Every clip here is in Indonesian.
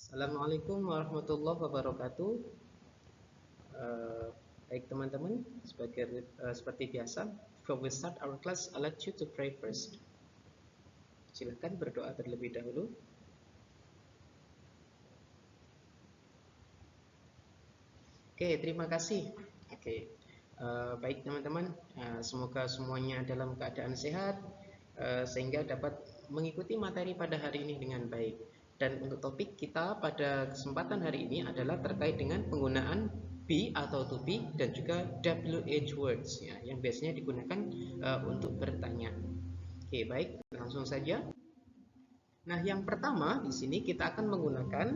Assalamualaikum warahmatullahi wabarakatuh. Eh, Baik teman-teman, seperti biasa, before we start our class, I'd like you to pray first. Silahkan berdoa terlebih dahulu. Oke, terima kasih. Oke, baik teman-teman, semoga semuanya dalam keadaan sehat, sehingga dapat mengikuti materi pada hari ini dengan baik. Dan untuk topik kita pada kesempatan hari ini adalah terkait dengan penggunaan be atau to be dan juga WH words ya, yang biasanya digunakan untuk bertanya. Oke, baik, langsung saja. Nah, yang pertama di sini kita akan menggunakan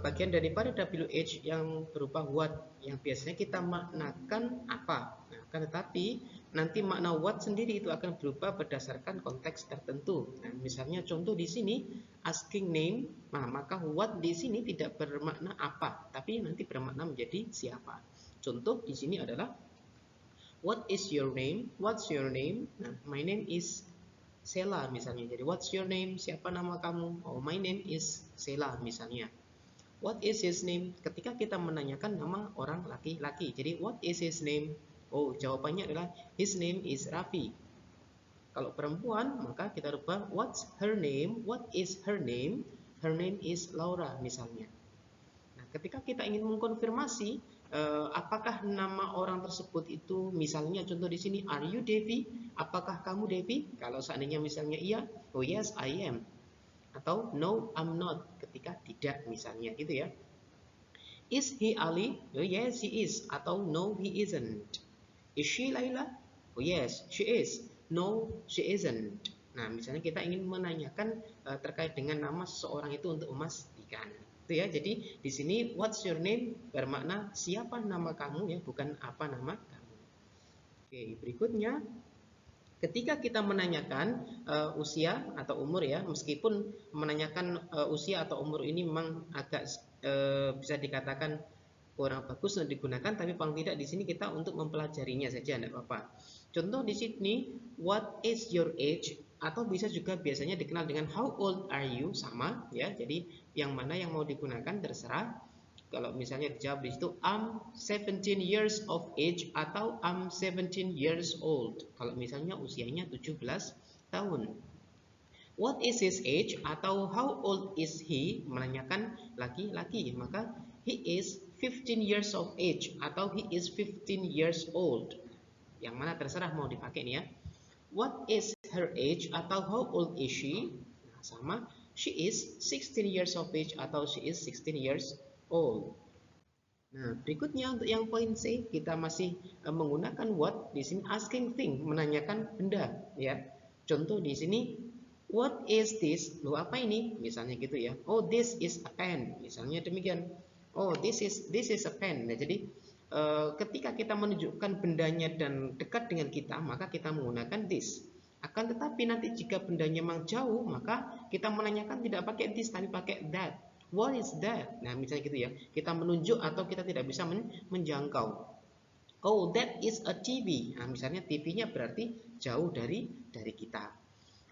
bagian daripada WH yang berupa what, yang biasanya kita maknakan apa. Nah, akan tetapi nanti makna what sendiri itu akan berubah berdasarkan konteks tertentu. Nah, misalnya contoh di sini asking name, nah maka what di sini tidak bermakna apa, tapi nanti bermakna menjadi siapa. Contoh di sini adalah what is your name? What's your name? Nah, my name is Sela misalnya. Jadi what's your name? Siapa nama kamu? Oh, my name is Sela misalnya. What is his name? Ketika kita menanyakan nama orang laki-laki. Jadi what is his name? Oh, jawabannya adalah his name is Raffi. Kalau perempuan, maka kita rubah what's her name? What is her name? Her name is Laura misalnya. Nah, ketika kita ingin mengkonfirmasi apakah nama orang tersebut itu, misalnya contoh di sini, are you Devi? Apakah kamu Devi? Kalau seandainya misalnya iya, oh yes I am. Atau no I'm not ketika tidak misalnya gitu ya. Is he Ali? Oh yes he is. Atau no he isn't. Is she Laila? Oh yes she is. No she isn't. Nah, misalnya kita ingin menanyakan terkait dengan nama seseorang itu untuk memastikan. Itu ya. Jadi di sini what's your name bermakna siapa nama kamu ya, bukan apa nama kamu. Oke, berikutnya ketika kita menanyakan usia atau umur ya, meskipun menanyakan usia atau umur ini memang agak bisa dikatakan kurang bagus untuk digunakan, tapi paling tidak di sini kita untuk mempelajarinya saja, tidak apa-apa. Contoh di sini, what is your age? Atau bisa juga biasanya dikenal dengan how old are you, sama ya. Jadi yang mana yang mau digunakan terserah. Kalau misalnya dijawab di situ I'm 17 years of age atau I'm 17 years old. Kalau misalnya usianya 17 tahun. What is his age atau how old is he menanyakan laki-laki, maka he is 15 years of age atau he is 15 years old. Yang mana terserah mau dipakai nih ya. What is her age atau how old is she? Nah, sama she is 16 years of age atau she is 16 years old. Nah, berikutnya untuk yang poin C, kita masih menggunakan what di sini asking thing, menanyakan benda ya. Contoh di sini what is this? Loh, apa ini? Misalnya gitu ya. Oh, this is a pen. Misalnya demikian. Oh, this is a pen. Nah, jadi ketika kita menunjukkan bendanya dan dekat dengan kita, maka kita menggunakan this. Akan tetapi nanti jika bendanya memang jauh, maka kita menanyakan tidak pakai this tapi pakai that. What is that? Nah, misalnya gitu ya. Kita menunjuk atau kita tidak bisa menjangkau. Oh, that is a TV. Nah, misalnya TV-nya berarti jauh dari kita.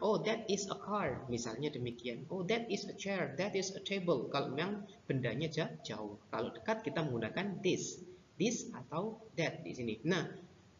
Oh, that is a car. Misalnya demikian. Oh, that is a chair. That is a table. Kalau memang bendanya jauh. Kalau dekat kita menggunakan this. This atau that di sini. Nah,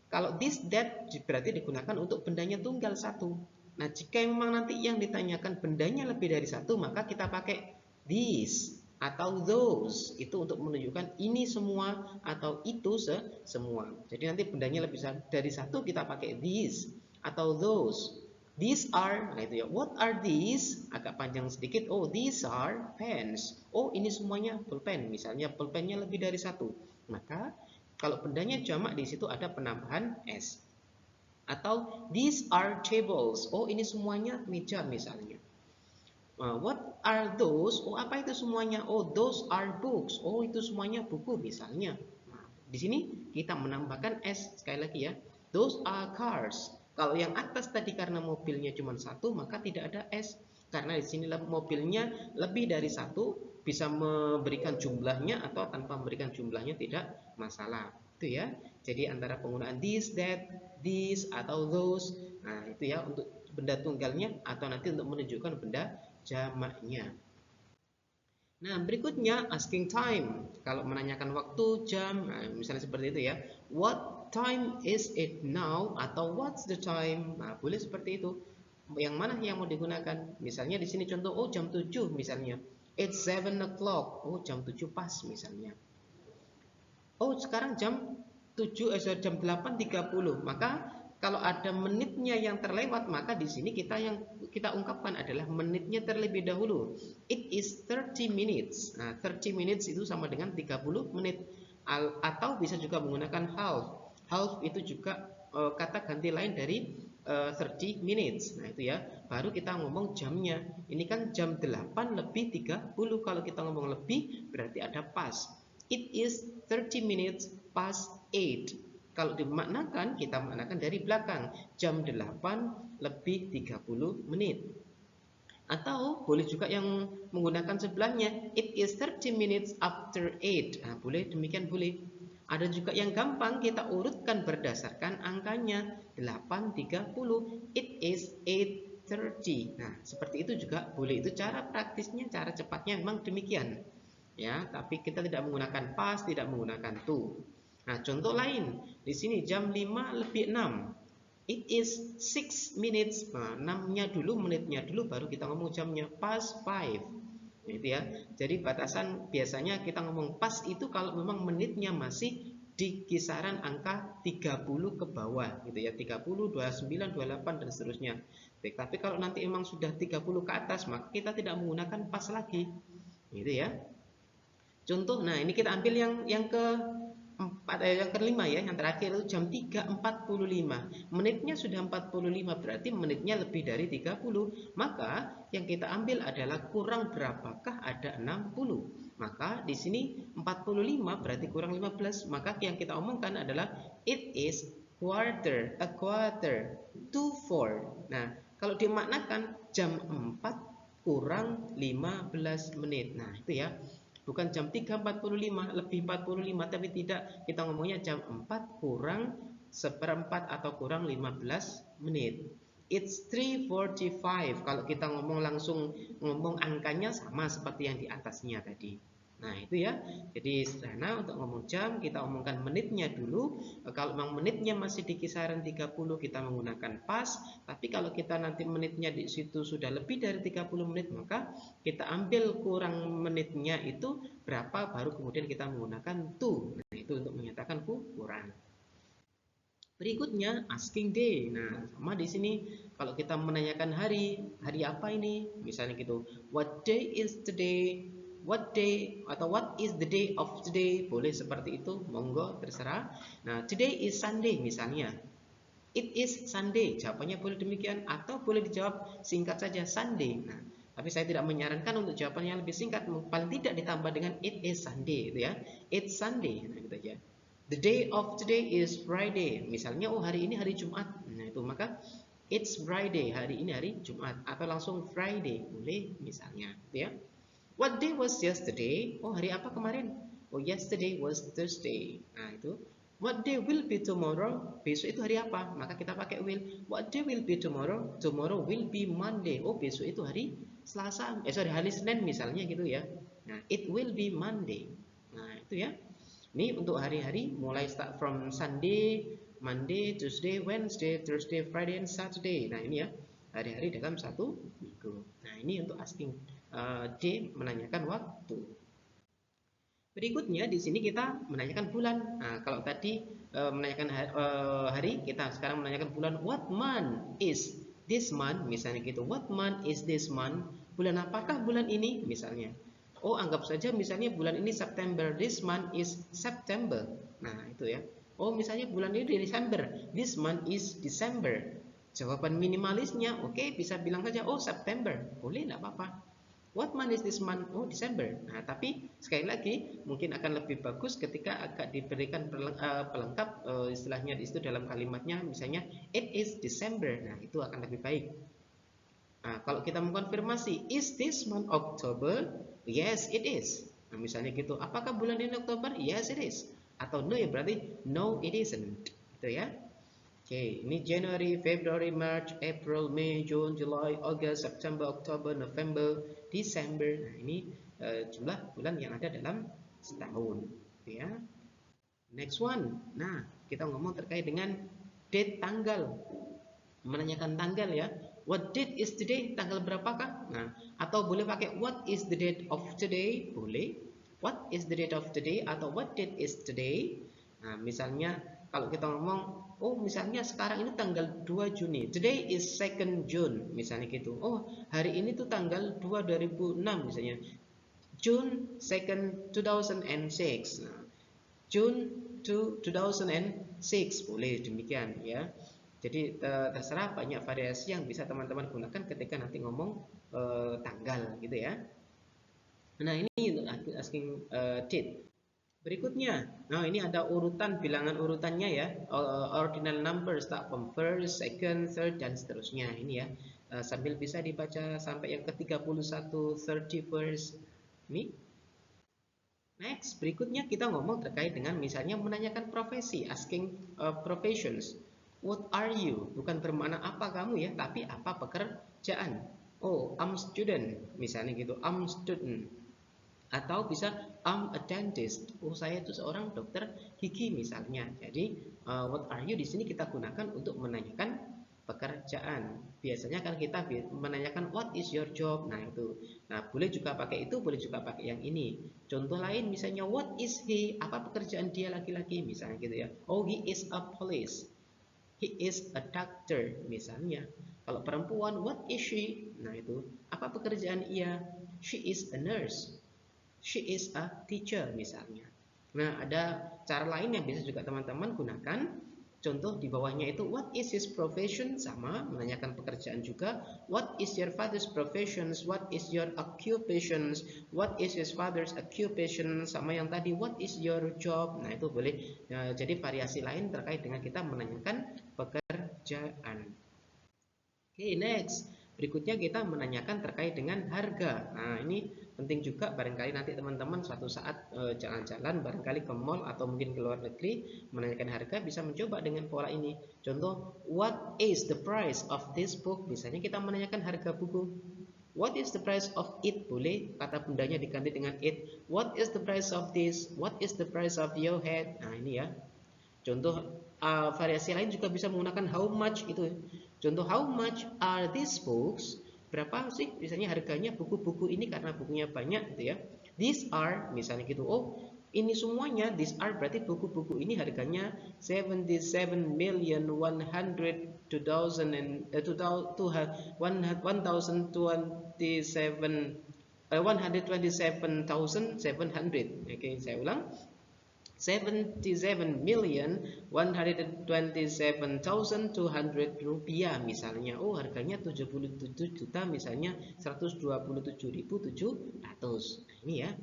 kalau this, that berarti digunakan untuk bendanya tunggal satu. Nah, jika memang nanti yang ditanyakan bendanya lebih dari satu, maka kita pakai these atau those. Itu untuk menunjukkan ini semua atau itu semua. Jadi nanti bendanya lebih dari satu, kita pakai these atau those. These are, nah itu ya. What are these? Agak panjang sedikit. Oh, these are pens. Oh, ini semuanya pulpen. Misalnya pulpennya lebih dari satu. Maka kalau bendanya jamak di situ ada penambahan s. Atau these are tables. Oh, ini semuanya meja misalnya. What are those? Oh, apa itu semuanya? Oh, those are books. Oh, itu semuanya buku misalnya. Nah, di sini kita menambahkan s sekali lagi ya. Those are cars. Kalau yang atas tadi karena mobilnya cuma satu, maka tidak ada s. Karena di sini mobilnya lebih dari satu, bisa memberikan jumlahnya atau tanpa memberikan jumlahnya tidak masalah. Itu ya. Jadi antara penggunaan this, that, these atau those. Nah, itu ya untuk benda tunggalnya atau nanti untuk menunjukkan benda jamaknya. Nah, berikutnya asking time. Kalau menanyakan waktu, jam, nah, misalnya seperti itu ya. What time is it now? Atau what's the time? Nah, boleh seperti itu. Yang mana yang mau digunakan? Misalnya di sini contoh, oh jam 7 misalnya. It's 7 o'clock. Oh, jam 7 pas misalnya. Oh, sekarang jam 7 jam 8.30. Maka kalau ada menitnya yang terlewat, maka di sini kita ungkapkan adalah menitnya terlebih dahulu. It is 30 minutes. Nah, 30 minutes itu sama dengan 30 menit. Atau bisa juga menggunakan half. Half itu juga kata ganti lain dari 30 minutes. Nah, itu ya. Baru kita ngomong jamnya. Ini kan jam 8 lebih 30. Kalau kita ngomong lebih berarti ada pas. It is 30 minutes past 8. Kalau dimaknakan, kita maknakan dari belakang. Jam 8 lebih 30 menit. Atau boleh juga yang menggunakan sebelahnya. It is 30 minutes after 8. Nah, boleh, demikian boleh. Ada juga yang gampang, kita urutkan berdasarkan angkanya. 8.30. It is 8:30. Nah, seperti itu juga boleh. Itu cara praktisnya, cara cepatnya memang demikian. Ya, tapi kita tidak menggunakan pas, tidak menggunakan to. Nah, contoh lain di sini jam 5 lebih 6. It is 6 minutes. Nah, 6-nya dulu, menitnya dulu, baru kita ngomong jamnya. Past 5. Gitu ya. Jadi batasan biasanya kita ngomong pas itu kalau memang menitnya masih di kisaran angka 30 ke bawah gitu ya. 30, 29, 28 dan seterusnya. Baik, tapi kalau nanti memang sudah 30 ke atas, maka kita tidak menggunakan pas lagi. Gitu ya. Contoh, nah ini kita ambil yang yang kelima ya, yang terakhir itu jam 3.45. Menitnya sudah 45, berarti menitnya lebih dari 30. Maka yang kita ambil adalah kurang berapakah, ada 60. Maka di sini 45 berarti kurang 15. Maka yang kita omongkan adalah it is a quarter to 4. Nah, kalau dimaknakan jam 4 kurang 15 menit. Nah, itu ya. Bukan jam 3.45 lebih 45, tapi tidak, kita ngomongnya jam 4 kurang seperempat atau kurang 15 menit. It's 3:45. Kalau kita ngomong langsung ngomong angkanya sama seperti yang di atasnya tadi. Nah, itu ya. Jadi sederhana untuk ngomong jam, kita omongkan menitnya dulu. Kalau memang menitnya masih di kisaran 30, kita menggunakan pas. Tapi kalau kita nanti menitnya di situ sudah lebih dari 30 menit, maka kita ambil kurang menitnya itu berapa, baru kemudian kita menggunakan to. Nah, itu untuk menyatakan kurang. Berikutnya asking day. Nah, sama di sini kalau kita menanyakan hari apa ini? Misalnya gitu, what day is today? What day atau what is the day of today? Boleh seperti itu, monggo terserah. Nah, today is Sunday misalnya. It is Sunday. Jawabannya boleh demikian atau boleh dijawab singkat saja Sunday. Nah, tapi saya tidak menyarankan untuk jawaban yang lebih singkat, paling tidak ditambah dengan it is Sunday itu ya. It's Sunday. Nah, gitu aja. The day of today is Friday. Misalnya, oh hari ini hari Jumat. Nah, itu maka it's Friday. Hari ini hari Jumat atau langsung Friday. Boleh misalnya, gitu ya. What day was yesterday? Oh, hari apa kemarin? Oh, yesterday was Thursday. Nah, itu. What day will be tomorrow? Besok itu hari apa? Maka kita pakai will. What day will be tomorrow? Tomorrow will be Monday. Oh, besok itu hari Selasa. Hari Senin misalnya gitu ya. Nah, it will be Monday. Nah, itu ya. Ini untuk hari-hari mulai start from Sunday, Monday, Tuesday, Wednesday, Thursday, Friday, and Saturday. Nah, ini ya. Hari-hari dalam satu minggu. Nah, ini untuk asking D menanyakan waktu. Berikutnya di sini kita menanyakan bulan. Nah, kalau tadi menanyakan hari, kita sekarang menanyakan bulan. What month is this month? Misalnya gitu. What month is this month? Bulan apakah bulan ini? Misalnya. Oh, anggap saja misalnya bulan ini September. This month is September. Nah, itu ya. Oh, misalnya bulan ini Desember. This month is December. Jawaban minimalisnya, oke, bisa bilang saja, oh September. Boleh, tidak apa-apa. What month is this month? Oh, December. Nah, tapi sekali lagi mungkin akan lebih bagus ketika agak diberikan pelengkap istilahnya di situ dalam kalimatnya, misalnya it is December. Nah, itu akan lebih baik. Nah, kalau kita mengkonfirmasi, is this month October? Yes, it is. Nah, misalnya gitu, apakah bulan ini Oktober? Yes, it is. Atau no ya berarti no, it isn't. Gitu ya. Oke, ini January, February, March, April, May, June, July, August, September, October, November, December. Nah, ini jumlah bulan yang ada dalam setahun, ya. Next one. Nah, kita ngomong terkait dengan date, tanggal. Menanyakan tanggal ya. What date is today? Tanggal berapakah? Nah, atau boleh pakai what is the date of today? Boleh. What is the date of today atau what date is today? Nah, misalnya kalau kita ngomong, oh misalnya sekarang ini tanggal 2 Juni. Today is 2nd June, misalnya gitu. Oh, hari ini tuh tanggal 2 2006 misalnya. June 2nd 2006. Nah, June 2 2006 boleh demikian ya. Jadi terserah, banyak variasi yang bisa teman-teman gunakan ketika nanti ngomong tanggal gitu ya. Nah, ini untuk asking date. Berikutnya, nah ini ada urutan, bilangan urutannya ya, ordinal number start from first, second, third dan seterusnya ini ya. Sambil bisa dibaca sampai yang ke-31, 31st. Ini. Next, berikutnya kita ngomong terkait dengan misalnya menanyakan profesi, asking professions. What are you? Bukan bermakna apa kamu ya, tapi apa pekerjaan. Oh, I'm student, misalnya gitu. I'm student. Atau bisa I'm a dentist. Oh, saya itu seorang dokter gigi misalnya. Jadi what are you di sini kita gunakan untuk menanyakan pekerjaan. Biasanya kan kita menanyakan what is your job. Nah, itu. Nah, boleh juga pakai itu, boleh juga pakai yang ini. Contoh lain misalnya what is he? Apa pekerjaan dia laki-laki misalnya gitu ya. Oh, he is a police. He is a doctor misalnya. Kalau perempuan what is she? Nah, itu. Apa pekerjaan ia? She is a nurse. She is a teacher misalnya. Nah, ada cara lain yang bisa juga teman-teman gunakan. Contoh di bawahnya itu what is his profession, sama menanyakan pekerjaan juga. What is your father's professions? What is your occupations? What is his father's occupation? Sama yang tadi what is your job? Nah, itu boleh jadi variasi lain terkait dengan kita menanyakan pekerjaan. Oke, next. Berikutnya kita menanyakan terkait dengan harga. Nah, ini penting juga, barangkali nanti teman-teman suatu saat jalan-jalan barangkali ke mall atau mungkin ke luar negeri, menanyakan harga bisa mencoba dengan pola ini. Contoh, what is the price of this book? Misalnya kita menanyakan harga buku. What is the price of it? Boleh kata bundanya diganti dengan it. What is the price of this? What is the price of your head? Nah, ini ya. Contoh variasi lain juga bisa menggunakan how much itu. Contoh how much are these books? Berapa sih misalnya harganya buku-buku ini karena bukunya banyak gitu ya. These are misalnya gitu. Oh, ini semuanya these are berarti buku-buku ini harganya 127,700. Oke, saya ulang. 77,127,200 rupiah misalnya. Oh, harganya 77 juta misalnya 127.700. Nah, ini ya.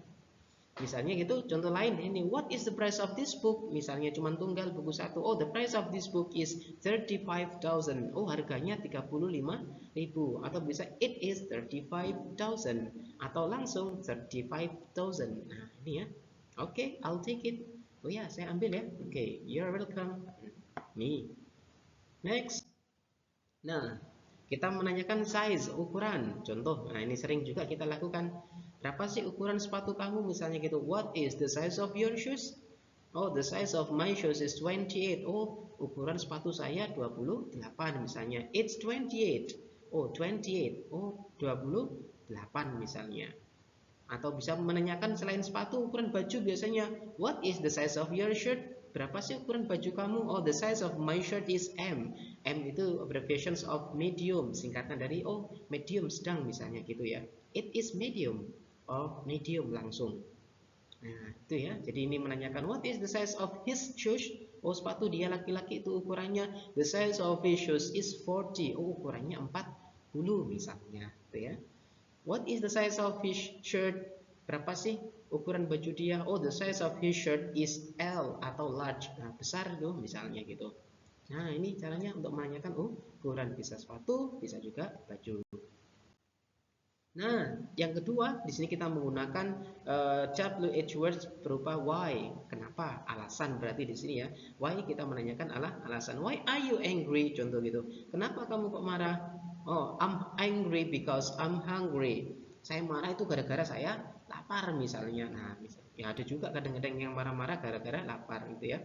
Misalnya gitu, contoh lain ini, what is the price of this book? Misalnya cuma tunggal buku satu. Oh, the price of this book is 35,000. Oh, harganya 35.000. Atau bisa it is 35,000 atau langsung 35,000. Nah, ini ya. Oke, I'll take it. Oh ya, saya ambil ya. Oke, you're welcome. Nih. Next. Nah, kita menanyakan size, ukuran. Contoh, nah ini sering juga kita lakukan. Berapa sih ukuran sepatu kamu? Misalnya gitu. What is the size of your shoes? Oh, the size of my shoes is 28. Oh, ukuran sepatu saya 28 misalnya. It's 28. Oh, 28. Oh, 28 misalnya. Atau bisa menanyakan selain sepatu, ukuran baju biasanya. What is the size of your shirt? Berapa sih ukuran baju kamu? Oh, the size of my shirt is M. M itu abbreviations of medium, singkatan dari medium, sedang misalnya gitu ya. It is medium. Oh, medium langsung. Nah, itu ya. Jadi ini menanyakan what is the size of his shoes? Oh, sepatu dia laki-laki itu ukurannya. The size of his shoes is 40. Oh, ukurannya 40 misalnya, gitu ya. What is the size of his shirt? Berapa sih ukuran baju dia? Oh, the size of his shirt is L atau large. Nah, besar tuh misalnya gitu. Nah, ini caranya untuk menanyakan ukuran, bisa sepatu, bisa juga baju. Nah, yang kedua, di sini kita menggunakan WH words berupa why. Kenapa? Alasan berarti di sini ya. Why kita menanyakan alasan. Why are you angry? Contoh gitu. Kenapa kamu kok marah? Oh, I'm angry because I'm hungry. Saya marah itu gara-gara saya lapar misalnya. Nah, ya ada juga kadang-kadang yang marah-marah gara-gara lapar gitu ya.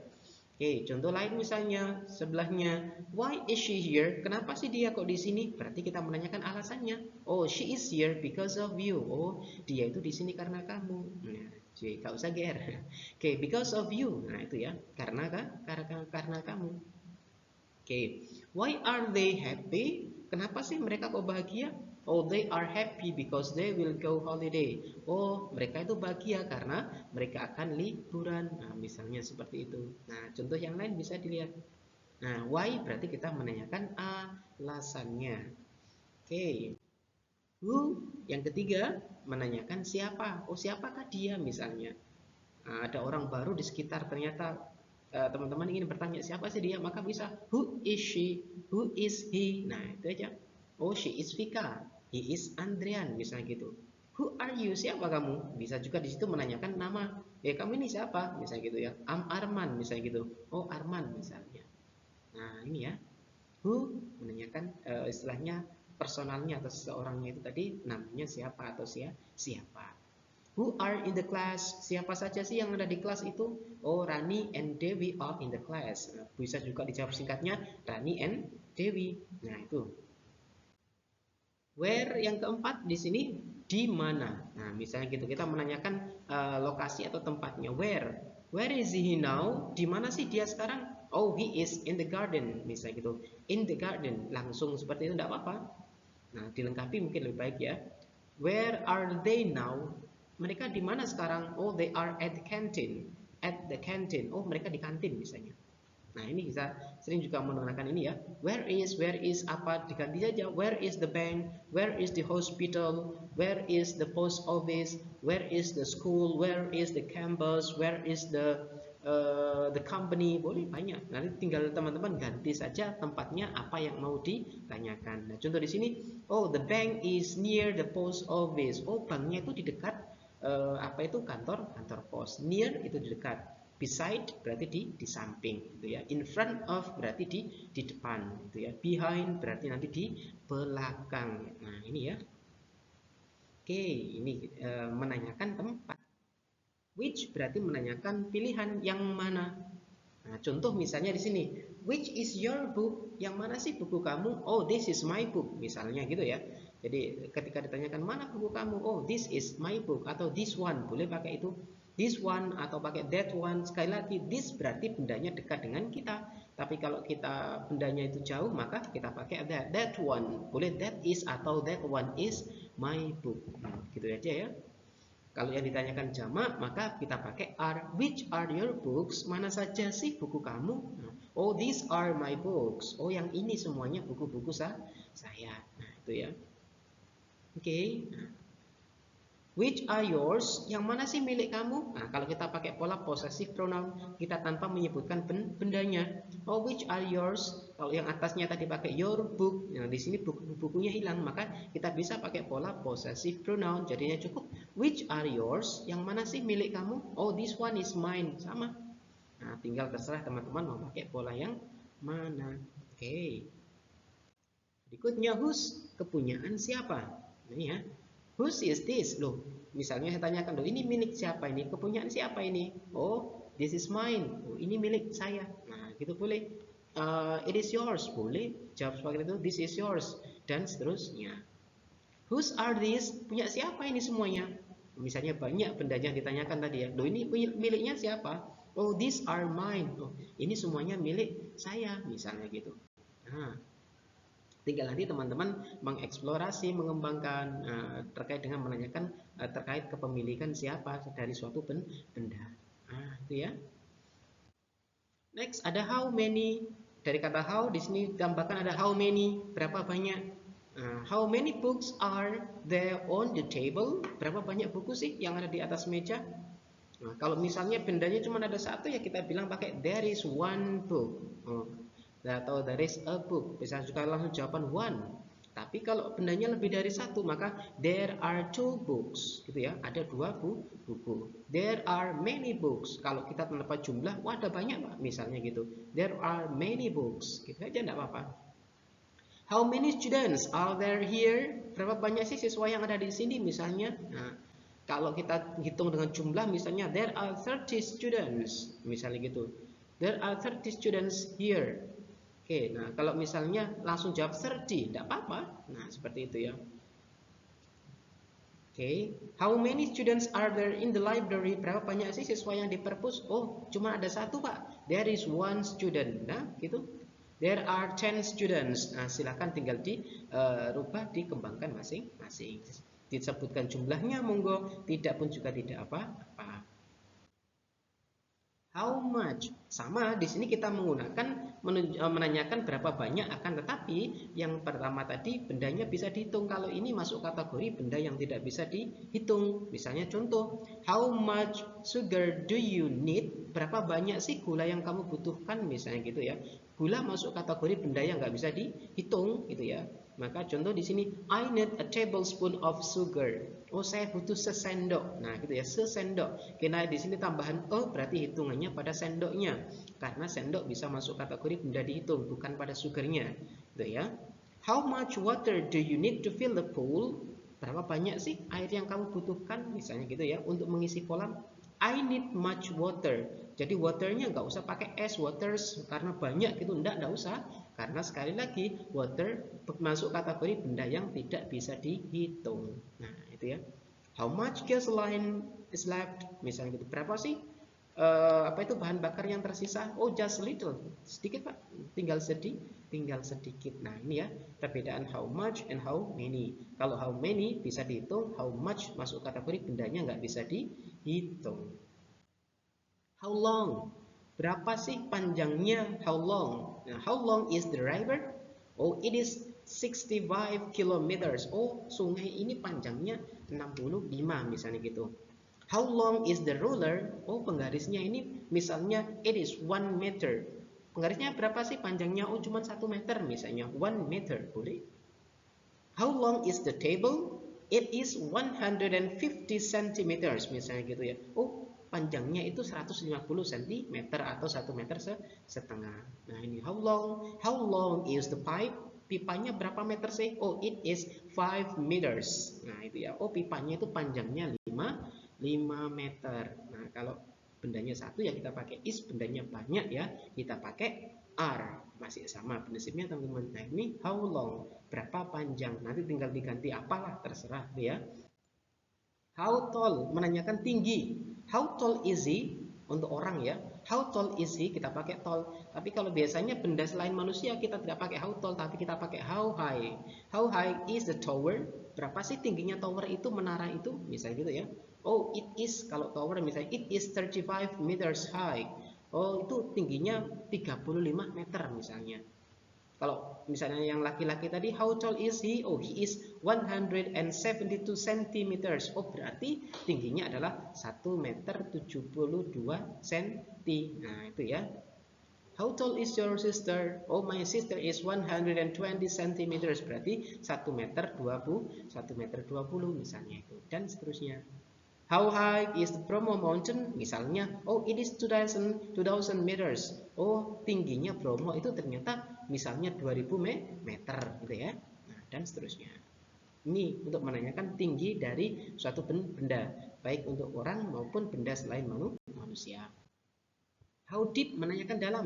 Oke, contoh lain misalnya sebelahnya, why is she here? Kenapa sih dia kok di sini? Berarti kita menanyakan alasannya. Oh, she is here because of you. Oh, dia itu di sini karena kamu. Nah, jadi gak usah GR. Oke, because of you. Nah, itu ya. Karena kamu. Oke, why are they happy? Kenapa sih mereka kok bahagia? Oh, they are happy because they will go holiday. Oh, mereka itu bahagia karena mereka akan liburan. Nah, misalnya seperti itu. Nah, contoh yang lain bisa dilihat. Nah, why berarti kita menanyakan alasannya. Oke, who yang ketiga menanyakan siapa. Oh, siapakah dia misalnya? Nah, ada orang baru di sekitar, ternyata teman-teman ingin bertanya siapa sih dia, maka bisa who is she, who is he. Nah, itu aja. Oh, she is Vika, he is Andrian, misalnya gitu. Who are you, siapa kamu? Bisa juga di situ menanyakan nama. Kamu ini siapa, misalnya gitu ya. I'm Arman, misalnya gitu. Oh, Arman misalnya. Nah, ini ya. Who menanyakan istilahnya personalnya atau seseorangnya itu tadi namanya siapa atau siapa. Who are in the class? Siapa saja sih yang ada di kelas itu? Oh, Rani and Dewi are in the class. Nah, bisa juga dijawab singkatnya Rani and Dewi. Nah, itu. Where yang keempat di sini di mana? Nah, misalnya gitu kita menanyakan lokasi atau tempatnya. Where? Where is he now? Di mana sih dia sekarang? Oh, he is in the garden. Misalnya gitu. In the garden. Langsung seperti itu enggak apa-apa. Nah, dilengkapi mungkin lebih baik ya. Where are they now? Mereka di mana sekarang? Oh, they are at the canteen. At the canteen. Oh, mereka di kantin misalnya. Nah, ini bisa sering juga menggunakan ini ya. Where is apa, diganti saja. Where is the bank? Where is the hospital? Where is the post office? Where is the school? Where is the campus? Where is the company? Boleh banyak. Nanti tinggal teman-teman ganti saja tempatnya apa yang mau ditanyakan. Nah, contoh di sini, oh, the bank is near the post office. Oh, banknya itu di dekat apa itu kantor pos. Near itu di dekat. Beside berarti di samping gitu ya. In front of berarti di depan gitu ya. Behind berarti nanti di belakang. Nah, ini ya. Oke, ini menanyakan tempat. Which berarti menanyakan pilihan yang mana. Nah, contoh misalnya di sini, which is your book? Yang mana sih buku kamu? Oh, this is my book, misalnya gitu ya. Jadi ketika ditanyakan mana buku kamu? Oh, this is my book atau this one, boleh pakai itu. This one atau pakai that one. Sekali lagi, this berarti bendanya dekat dengan kita. Tapi kalau kita bendanya itu jauh, maka kita pakai that. That one, boleh that is atau that one is my book. Gitu aja ya. Kalau yang ditanyakan jamak, maka kita pakai are. Which are your books? Mana saja sih buku kamu? Oh, these are my books. Oh, yang ini semuanya buku-buku saya. Nah, itu ya. Oke. Which are yours? Yang mana sih milik kamu? Nah, kalau kita pakai pola possessive pronoun, kita tanpa menyebutkan bendanya. Oh, which are yours? Kalau yang atasnya tadi pakai your book, nah di sini bukunya hilang, maka kita bisa pakai pola possessive pronoun. Jadinya cukup which are yours? Yang mana sih milik kamu? Oh, this one is mine. Sama. Nah, tinggal terserah teman-teman mau pakai pola yang mana. Oke. Berikutnya whose, kepunyaan siapa? Ini ya. Whose is this? Loh, misalnya saya tanyakan, loh ini milik siapa ini? Kepunyaan siapa ini? Oh, this is mine. Oh, ini milik saya. Nah, gitu boleh. It is yours. Boleh. Jawab seperti itu. This is yours. Dan seterusnya. Whose are these? Punya siapa ini semuanya? Misalnya banyak bendanya yang ditanyakan tadi ya. Loh ini miliknya siapa? Oh, these are mine. Oh, ini semuanya milik saya. Misalnya gitu. Nah, tinggal nanti teman-teman mengeksplorasi, mengembangkan terkait dengan menanyakan terkait kepemilikan siapa dari suatu benda. Nah, itu ya. Next ada how many. Dari kata how di sini tambahkan ada how many, berapa banyak. How many books are there on the table? Berapa banyak buku sih yang ada di atas meja? Nah, kalau misalnya bendanya cuma ada satu ya kita bilang pakai there is one book. Atau there is a book, bisa juga langsung jawaban one. Tapi kalau bendanya lebih dari satu maka there are two books gitu ya, ada dua buku. There are many books, kalau kita tanpa jumlah, wah ada banyak Pak, misalnya gitu. There are many books, gitu aja enggak apa-apa. How many students are there here? Berapa banyak sih siswa yang ada di sini misalnya? Nah, Kalau kita hitung dengan jumlah, misalnya there are 30 students, misalnya gitu. There are 30 students here. Oke, nah kalau misalnya langsung jawab 30, tidak apa-apa. Nah, seperti itu ya. Oke, how many students are there in the library? Berapa banyak sih siswa yang di perpus? Oh, cuma ada satu, Pak. There is one student. Nah, gitu. There are 10 students. Nah, silakan tinggal dirubah, dikembangkan masing-masing. Disebutkan jumlahnya, monggo. Tidak pun juga tidak apa-apa. How much? Sama, di sini kita menggunakan menanyakan berapa banyak, akan tetapi yang pertama tadi bendanya bisa dihitung. Kalau ini masuk kategori benda yang tidak bisa dihitung. Misalnya contoh, how much sugar do you need? Berapa banyak sih gula yang kamu butuhkan? Misalnya gitu ya. Gula masuk kategori benda yang nggak bisa dihitung gitu ya. Maka contoh di sini, I need a tablespoon of sugar. Oh, saya butuh sesendok. Nah, gitu ya, sesendok. Karena di sini tambahan berarti hitungannya pada sendoknya. Karena sendok bisa masuk kategori benda dihitung, bukan pada sugarnya. Gitu ya. How much water do you need to fill the pool? Berapa banyak sih air yang kamu butuhkan? Misalnya gitu ya, untuk mengisi kolam. I need much water. Jadi waternya nggak usah pakai S, waters, karena banyak gitu. Nggak usah. Karena sekali lagi, water masuk kategori benda yang tidak bisa dihitung. Nah, itu ya. How much gasoline is left? Misalnya gitu. Berapa sih apa itu bahan bakar yang tersisa? Oh, just little. Sedikit, Pak. Tinggal sedikit. Nah, ini ya perbedaan how much and how many. Kalau how many bisa dihitung, how much masuk kategori bendanya nggak bisa dihitung. How long? Berapa sih panjangnya? How long? Nah, how long is the river? Oh, it is 65 kilometers. Oh, sungai ini panjangnya 65 misalnya gitu. How long is the ruler? Oh, penggarisnya ini misalnya it is 1 meter. Penggarisnya berapa sih panjangnya? Oh, cuma 1 meter misalnya. 1 meter, boleh? How long is the table? It is 150 centimeters misalnya gitu ya. Oh, panjangnya itu 150 cm atau 1 meter setengah. Nah, ini how long is the pipe? Pipanya berapa meter sih? Oh, it is 5 meters. Nah, itu ya. Oh, pipanya itu panjangnya 5 meter. Nah, kalau bendanya satu ya kita pakai is, bendanya banyak ya kita pakai are. Masih sama prinsipnya teman-teman. Nah, ini how long, berapa panjang. Nanti tinggal diganti apalah, terserah ya. How tall, menanyakan tinggi. How tall is he? Untuk orang ya. How tall is he? Kita pakai tall. Tapi kalau biasanya benda selain manusia kita tidak pakai how tall, tapi kita pakai how high. How high is the tower? Berapa sih tingginya tower itu, menara itu? Misalnya gitu ya. Oh, it is, kalau tower misalnya it is 35 meters high. Oh, itu tingginya 35 meter misalnya. Kalau misalnya yang laki-laki tadi, how tall is he? Oh, he is 172 centimeters. Oh, berarti tingginya adalah 1 meter 72 cm. Nah, itu ya. How tall is your sister? Oh, my sister is 120 centimeters. Berarti 1 meter 20, 1 meter 20 misalnya itu. Dan seterusnya. How high is the Bromo Mountain? Misalnya, oh it is 2000 meters. Oh, tingginya Bromo itu ternyata misalnya 2000 meter gitu ya. Nah, dan seterusnya. Ini untuk menanyakan tinggi dari suatu benda, baik untuk orang maupun benda selain manusia. How deep, menanyakan dalam.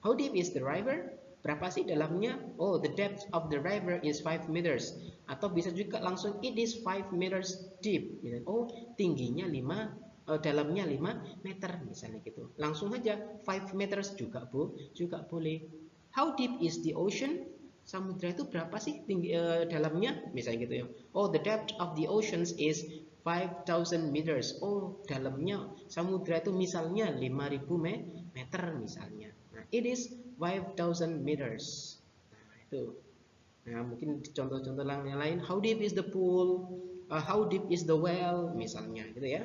How deep is the river? Berapa sih dalamnya? Oh, the depth of the river is 5 meters. Atau bisa juga langsung it is 5 meters deep. Oh, tingginya 5, dalamnya 5 meter misalnya gitu. Langsung aja 5 meters juga juga boleh. How deep is the ocean? Samudra itu berapa sih tinggi dalamnya? Misalnya gitu ya. Oh, the depth of the oceans is 5,000 meters. Oh, dalamnya samudra itu misalnya 5.000 meter misalnya. Nah, it is 5,000 meters. Nah, itu. Nah, mungkin contoh-contoh yang lain. How deep is the pool? How deep is the well? Misalnya, gitu ya.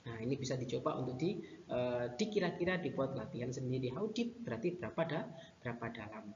Nah, ini bisa dicoba untuk dikira-kira dibuat latihan sendiri. How deep berarti berapa dalam.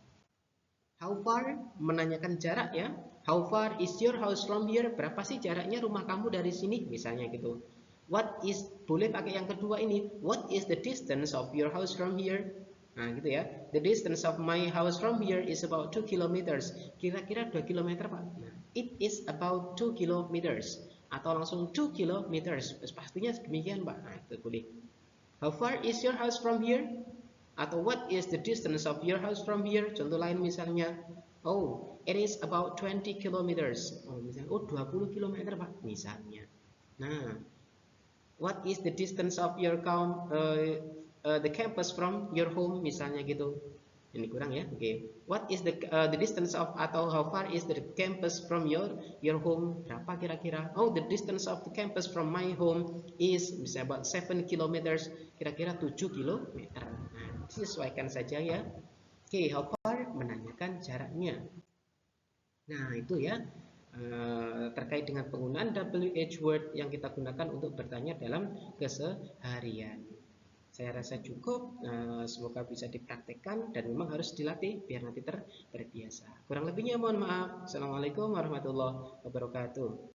How far, menanyakan jarak ya. How far is your house from here? Berapa sih jaraknya rumah kamu dari sini? Misalnya gitu. What is, boleh pakai yang kedua ini. What is the distance of your house from here? Nah, gitu ya. The distance of my house from here is about 2 kilometers. Kira-kira 2 kilometer, Pak. Nah, it is about 2 kilometers. atau langsung 2 kilometers. Pastinya demikian, Pak. Nah, itu boleh. How far is your house from here? Atau what is the distance of your house from here? Contoh lain misalnya, oh, it is about 20 kilometers. Oh, misalnya, oh 20 kilometer, Pak, misalnya. Nah, what is the distance of your the campus from your home, misalnya gitu. Ini kurang ya. Oke. Okay. What is the distance of, atau how far is the campus from your home? Berapa kira-kira? Oh, the distance of the campus from my home is misalnya about 7 kilometers. Kira-kira 7 kilometer. Nah, disesuaikan saja ya. Oke, okay, how far menanyakan jaraknya. Nah, itu ya terkait dengan penggunaan WH word yang kita gunakan untuk bertanya dalam keseharian. Saya rasa cukup, semoga bisa dipraktekkan dan memang harus dilatih biar nanti terbiasa. Kurang lebihnya mohon maaf. Assalamualaikum warahmatullahi wabarakatuh.